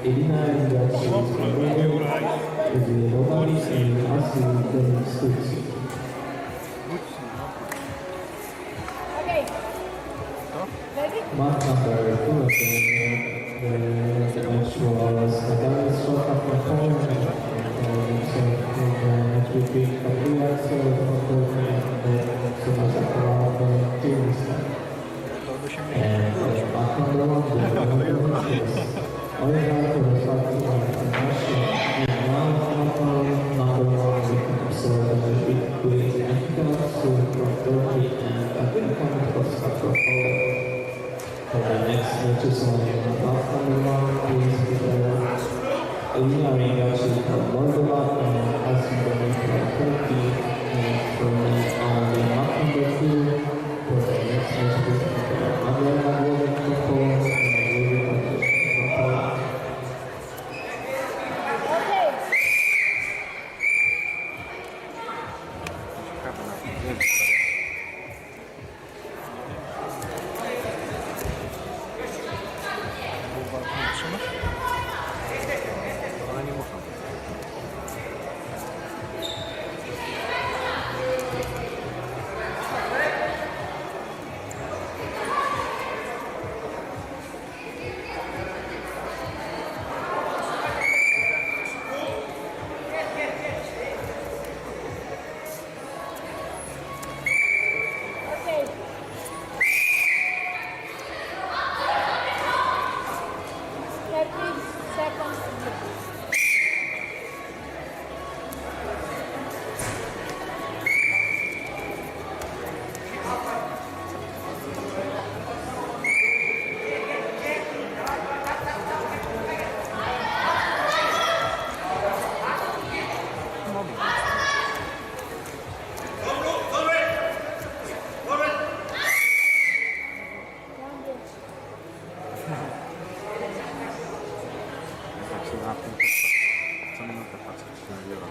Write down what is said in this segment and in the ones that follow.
Elina ringrazio wywiadowali i asy instrukcji. Mark number 2 the match was Natalia Szoka from Poland, so match between Katia and Sonata from Kyrgyzstan. And Mark number 1 is Olga Kurosaki from Russia, and now number 1 with observed with Annika from Turkey and Katia Kostka from Poland. For the next matches on half number 1, please prepare Elina Ringaci from Moldova and Asim from Turkey, and for the half number 2, for the next match, please prepare Adriana Wojek from Poland and Julia Patrick from Poland. Co minutę patrzę, czy nie biorą.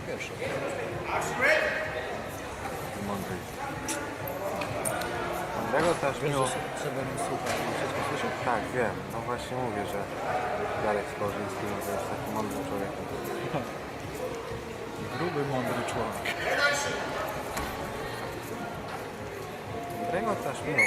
Pierwszy. Mądry. Mądrego też miło. Trzeba nie słuchać, wszystko słyszeć? Tak, wiem. No właśnie mówię, że Jarek Skorzyński to jest taki mądry człowiek. Gruby, mądry człowiek. Mądrego też miło.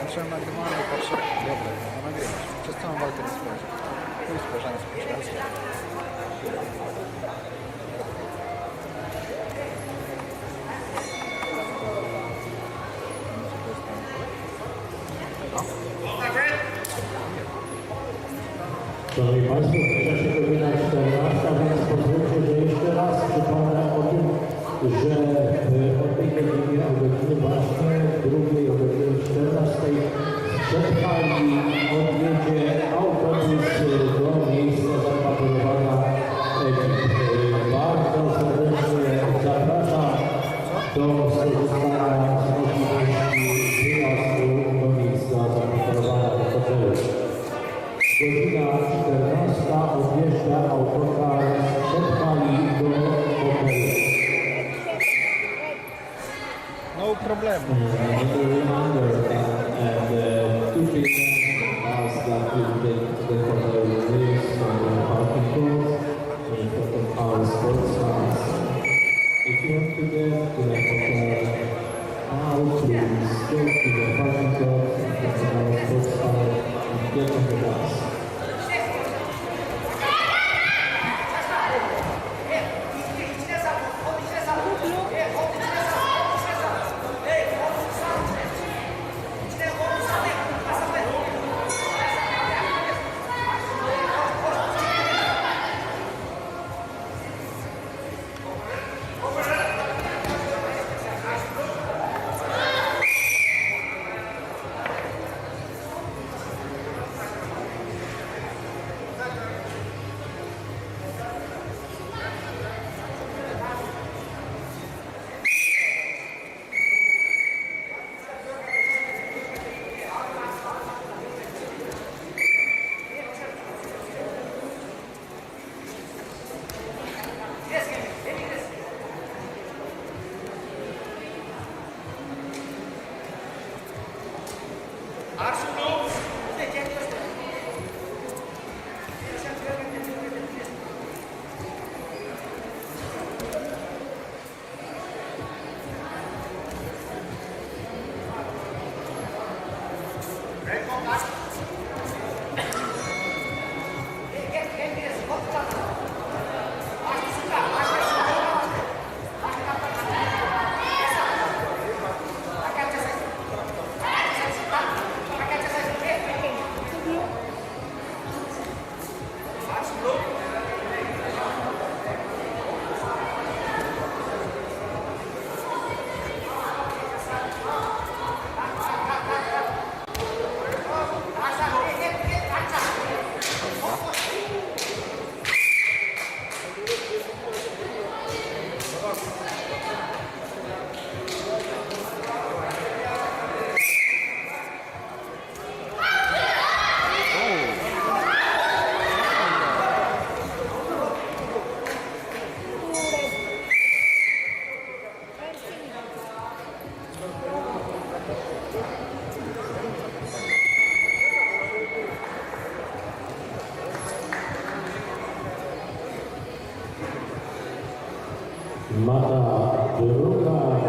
Muszę nagrywać, patrzę. Dobra, no nagrywać. Przez całą walkę nie spojrzę. Tu spojrzałem z pierwszy raz. Szanowni Państwo, zbliża się godzina 14, więc pozwólcie, że jeszcze raz przypomnę o tym, że o tej godzinie, o godzinie właśnie drugiej, o godzinie 14 przed hali odjedzie autobus do miejsca Mata druga